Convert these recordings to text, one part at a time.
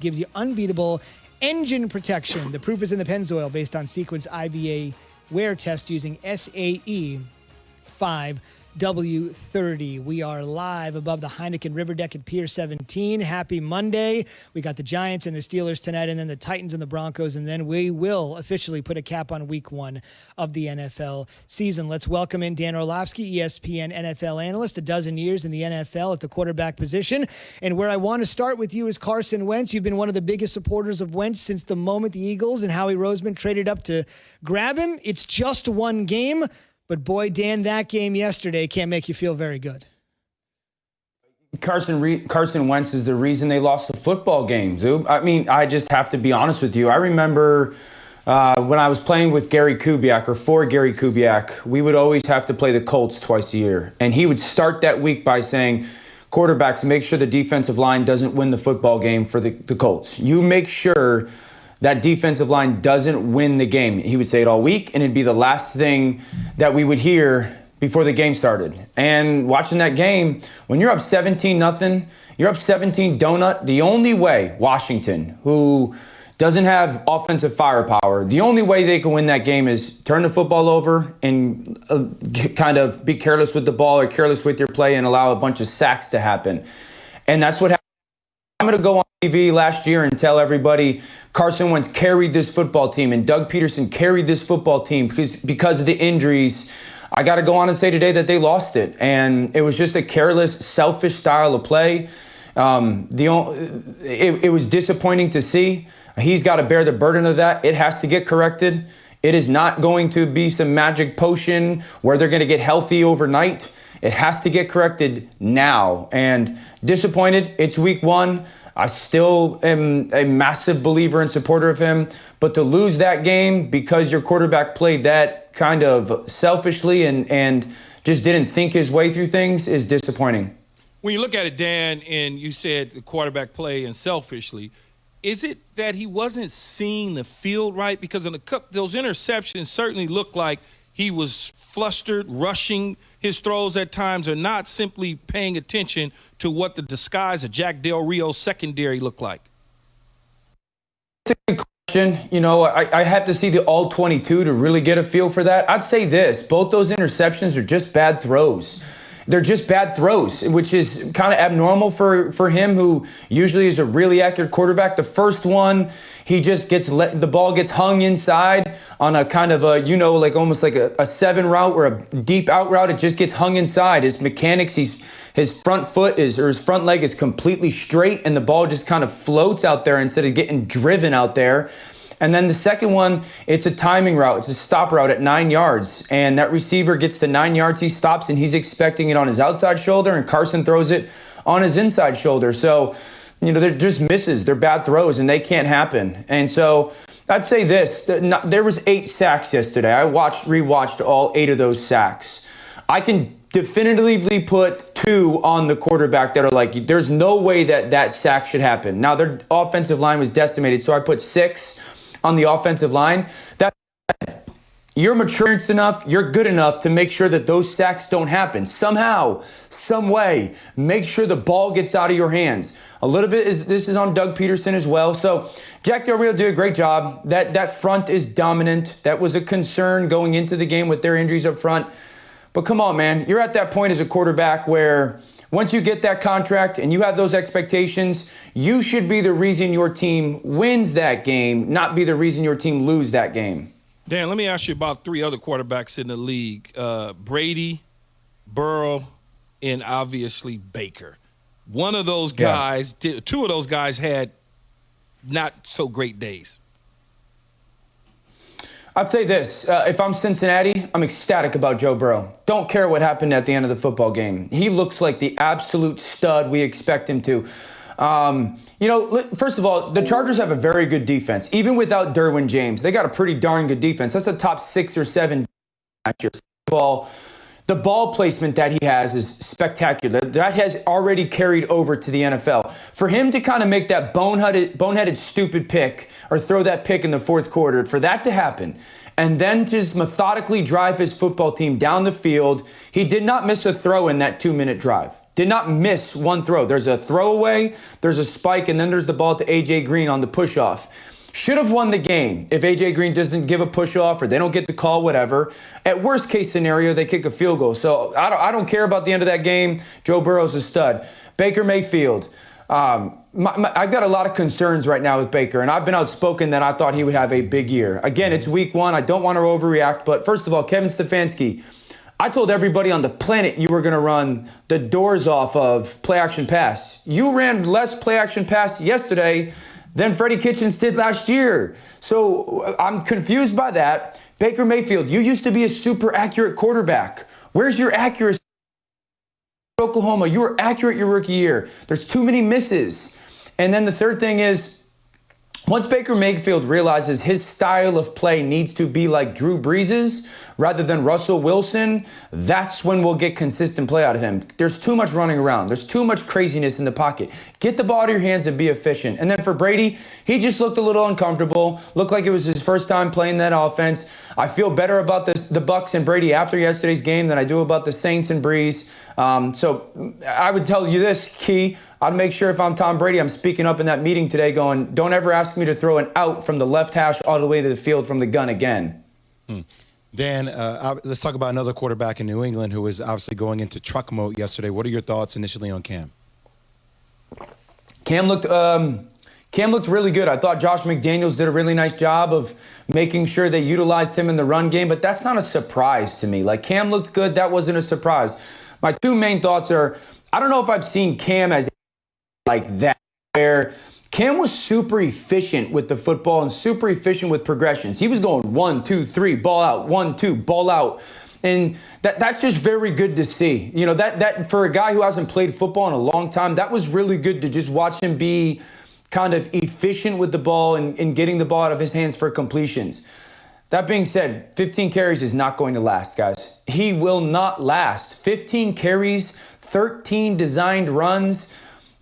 gives you unbeatable engine protection. The proof is in the Pennzoil based on Sequence IVA wear test using SAE 5W30. We are live above the Heineken River Deck at Pier 17. Happy Monday. We got the Giants and the Steelers tonight, and then the Titans and the Broncos, and then we will officially put a cap on week 1 of the NFL season. Let's welcome in Dan Orlovsky, ESPN NFL analyst, a dozen years in the NFL at the quarterback position. And where I want to start with you is Carson Wentz. You've been one of the biggest supporters of Wentz since the moment the Eagles and Howie Roseman traded up to grab him. It's just one game. But boy, Dan, that game yesterday can't make you feel very good. Carson Wentz is the reason they lost the football game, Zub. I mean, I just have to be honest with you. I remember when I was playing with Gary Kubiak, or for Gary Kubiak, we would always have to play the Colts twice a year. And he would start that week by saying, quarterbacks, make sure the defensive line doesn't win the football game for the Colts. You make sure that defensive line doesn't win the game. He would say it all week, and it'd be the last thing that we would hear before the game started. And watching that game, when you're up 17-0, you're up 17 donut, the only way Washington, who doesn't have offensive firepower, the only way they can win that game is turn the football over and kind of be careless with the ball or careless with your play and allow a bunch of sacks to happen. And that's what happened. I'm going to go on TV last year and tell everybody Carson Wentz carried this football team and Doug Peterson carried this football team because of the injuries. I got to go on and say today that they lost it. And it was just a careless, selfish style of play. It was disappointing to see. He's got to bear the burden of that. It has to get corrected. It is not going to be some magic potion where they're going to get healthy overnight. It has to get corrected now. And disappointed, it's week 1. I still am a massive believer and supporter of him. But to lose that game because your quarterback played that kind of selfishly and just didn't think his way through things is disappointing. When you look at it, Dan, and you said the quarterback play and selfishly, is it that he wasn't seeing the field right? Because in those interceptions certainly looked like he was flustered, rushing his throws at times, or not simply paying attention to what the disguise of Jack Del Rio's secondary looked like. That's a good question. You know, I have to see the all 22 to really get a feel for that. I'd say this, both those interceptions are just bad throws. They're just bad throws, which is kind of abnormal for him, who usually is a really accurate quarterback. The first one, he just the ball gets hung inside on a kind of a, like almost like a 7 route or a deep out route. It just gets hung inside. His mechanics, his front foot his front leg is completely straight, and the ball just kind of floats out there instead of getting driven out there. And then the second one, it's a timing route. It's a stop route at 9 yards. And that receiver gets to 9 yards, he stops, and he's expecting it on his outside shoulder, and Carson throws it on his inside shoulder. So, they're just misses. They're bad throws, and they can't happen. And so I'd say this. There was 8 sacks yesterday. I rewatched all 8 of those sacks. I can definitively put 2 on the quarterback that are like, there's no way that sack should happen. Now, their offensive line was decimated, so I put 6 on the offensive line. You're mature enough, you're good enough to make sure that those sacks don't happen. Somehow, some way, make sure the ball gets out of your hands. A little bit this is on Doug Peterson as well. So Jack Del Rio did a great job. That front is dominant. That was a concern going into the game with their injuries up front. But come on, man, you're at that point as a quarterback where once you get that contract and you have those expectations, you should be the reason your team wins that game, not be the reason your team lose that game. Dan, let me ask you about 3 other quarterbacks in the league, Brady, Burrow, and obviously Baker. One of those guys, 2 of those guys had not so great days. I'd say this, if I'm Cincinnati, I'm ecstatic about Joe Burrow. Don't care what happened at the end of the football game. He looks like the absolute stud we expect him to. First of all, the Chargers have a very good defense. Even without Derwin James, they got a pretty darn good defense. That's a top 6 or 7 last year. Second of all, The ball placement that he has is spectacular. That has already carried over to the NFL. For him to kind of make that boneheaded stupid pick or throw that pick in the fourth quarter, for that to happen, and then just methodically drive his football team down the field, he did not miss a throw in that 2-minute drive. Did not miss one throw. There's a throwaway, there's a spike, and then there's the ball to A.J. Green on the push-off. Should have won the game if A.J. Green doesn't give a push-off or they don't get the call, whatever. At worst-case scenario, they kick a field goal. So I don't care about the end of that game. Joe Burrow's a stud. Baker Mayfield. I've got a lot of concerns right now with Baker, and I've been outspoken that I thought he would have a big year. Again, it's week 1. I don't want to overreact, but first of all, Kevin Stefanski, I told everybody on the planet you were going to run the doors off of play-action pass. You ran less play-action pass yesterday than Freddie Kitchens did last year. So I'm confused by that. Baker Mayfield, you used to be a super accurate quarterback. Where's your accuracy? Oklahoma, you were accurate your rookie year. There's too many misses. And then the third thing is, once Baker Mayfield realizes his style of play needs to be like Drew Brees's rather than Russell Wilson, that's when we'll get consistent play out of him. There's too much running around. There's too much craziness in the pocket. Get the ball out of your hands and be efficient. And then for Brady, he just looked a little uncomfortable, looked like it was his first time playing that offense. I feel better about the Bucs and Brady after yesterday's game than I do about the Saints and Brees. So I would tell you this, Key. I'd make sure if I'm Tom Brady, I'm speaking up in that meeting today going, don't ever ask me to throw an out from the left hash all the way to the field from the gun again. Dan, let's talk about another quarterback in New England who is obviously going into truck mode yesterday. What are your thoughts initially on Cam? Cam looked really good. I thought Josh McDaniels did a really nice job of making sure they utilized him in the run game, but that's not a surprise to me. Like, Cam looked good. That wasn't a surprise. My two main thoughts are, I don't know if I've seen Cam as like that, where Cam was super efficient with the football and super efficient with progressions. He was going 1, 2, 3, ball out, 1, 2, ball out. And that's just very good to see. You know, that for a guy who hasn't played football in a long time, that was really good to just watch him be kind of efficient with the ball and getting the ball out of his hands for completions. That being said, 15 carries is not going to last, guys. He will not last. 15 carries, 13 designed runs.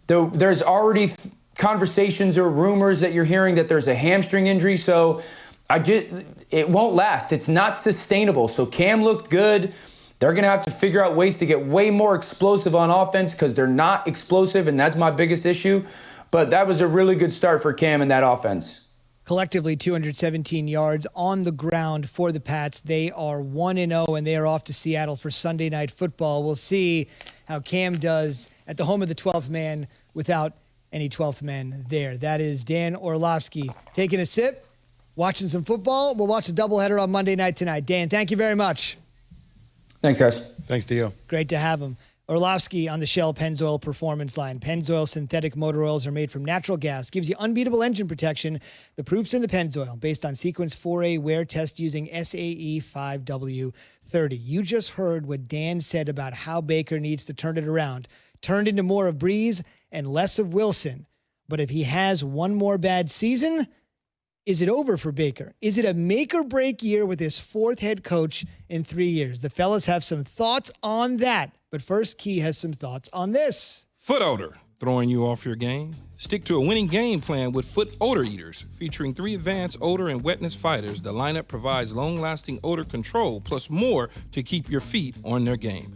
There's already conversations or rumors that you're hearing that there's a hamstring injury, so it won't last. It's not sustainable. So Cam looked good. They're going to have to figure out ways to get way more explosive on offense because they're not explosive, and that's my biggest issue. But that was a really good start for Cam in that offense. Collectively, 217 yards on the ground for the Pats. They are 1-0, and they are off to Seattle for Sunday Night Football. We'll see how Cam does at the home of the 12th man without any 12th man there. That is Dan Orlovsky taking a sip, watching some football. We'll watch a doubleheader on Monday night tonight. Dan, thank you very much. Thanks, guys. Thanks, Dio. Great to have him. Orlovsky on the Shell Pennzoil Performance line. Pennzoil synthetic motor oils are made from natural gas. Gives you unbeatable engine protection. The proof's in the Pennzoil, based on Sequence 4A wear test using SAE 5W30. You just heard what Dan said about how Baker needs to turn it around. Turned into more of Brees and less of Wilson. But if he has one more bad season, is it over for Baker? Is it a make or break year with his fourth head coach in 3 years? The fellas have some thoughts on that. But first, Key has some thoughts on this. Foot odor, throwing you off your game? Stick to a winning game plan with Foot Odor Eaters. Featuring 3 advanced odor and wetness fighters, the lineup provides long-lasting odor control plus more to keep your feet on their game.